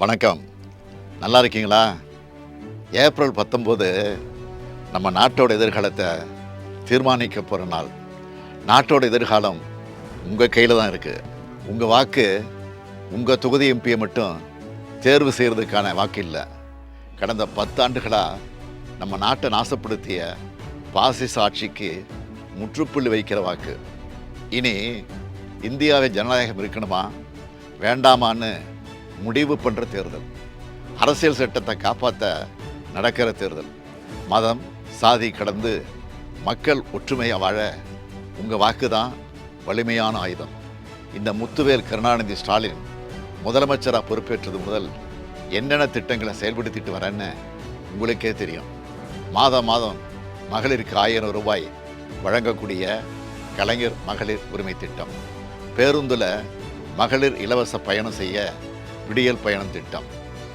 வணக்கம். நல்லா இருக்கீங்களா? ஏப்ரல் 19 நம்ம நாட்டோட எதிர்காலத்தை தீர்மானிக்க போகிற நாள். நாட்டோட எதிர்காலம் உங்கள் கையில் தான் இருக்குது. உங்கள் வாக்கு உங்கள் தொகுதி எம்பியை மட்டும் தேர்வு செய்கிறதுக்கான வாக்கு இல்லை. கடந்த 10 ஆண்டுகளாக நம்ம நாட்டை நாசப்படுத்திய பாசிச ஆட்சிக்கு முற்றுப்புள்ளி வைக்கிற வாக்கு. இனி இந்தியாவை ஜனநாயகம் இருக்கணுமா வேண்டாமான்னு முடிவு பண்ணுற தேர்தல். அரசியல் சட்டத்தை காப்பாற்ற நடக்கிற தேர்தல். மதம் சாதி கடந்து மக்கள் ஒற்றுமையாக வாழ உங்கள் வாக்கு தான் வலிமையான ஆயுதம். இந்த முத்துவேல் கருணாநிதி ஸ்டாலின் முதலமைச்சராக பொறுப்பேற்றது முதல் என்னென்ன திட்டங்களை செயல்படுத்திட்டு வரேன்னு உங்களுக்கே தெரியும். மாதம் மகளிருக்கு 1000 ரூபாய் வழங்கக்கூடிய கலைஞர் மகளிர் உரிமை திட்டம், பேருந்தில் மகளிர் இலவச பயணம் செய்ய விடியல் பயணம் திட்டம்,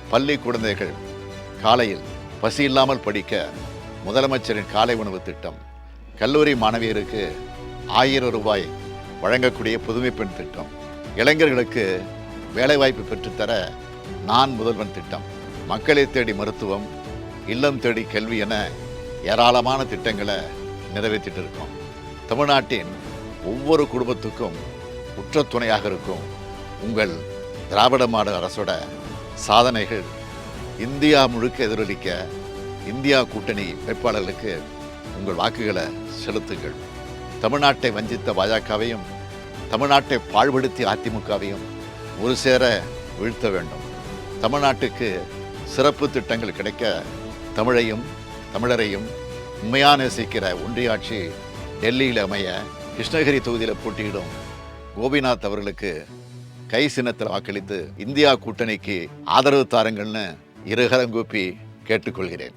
பள்ளி குழந்தைகள் காலையில் பசி இல்லாமல் படிக்க முதலமைச்சரின் காலை உணவு திட்டம், கல்லூரி மாணவியருக்கு 1000 ரூபாய் வழங்கக்கூடிய புதுமை பெண் திட்டம், இளைஞர்களுக்கு வேலைவாய்ப்பு பெற்றுத்தர நான் முதல்வன் திட்டம், மக்களை தேடி மருத்துவம், இல்லம் தேடி கல்வி என ஏராளமான திட்டங்களை நிறைவேற்றிட்டு இருக்கோம். தமிழ்நாட்டின் ஒவ்வொரு குடும்பத்துக்கும் உற்ற துணையாக இருக்கும் உங்கள் திராவிட மாடல் அரசோட சாதனைகள் இந்தியா முழுக்க எதிரொலிக்க இந்தியா கூட்டணி வேட்பாளர்களுக்கு உங்கள் வாக்குகளை செலுத்துங்கள். தமிழ்நாட்டை வஞ்சித்த பாஜகவையும் தமிழ்நாட்டை பாழ்படுத்திய அதிமுகவையும் ஒரு சேர வீழ்த்த வேண்டும். தமிழ்நாட்டுக்கு சிறப்பு திட்டங்கள் கிடைக்க தமிழையும் தமிழரையும் உண்மையாக நேசிக்கிற ஒன்றிய ஆட்சி டெல்லியில் அமைய கிருஷ்ணகிரி தொகுதியில் போட்டியிடும் கோபிநாத் அவர்களுக்கு கை சின்னத்தில் வாக்களித்து இந்தியா கூட்டணிக்கு ஆதரவு தாருங்கள்னு இருகரம் கூப்பி கேட்டுக்கொள்கிறேன்.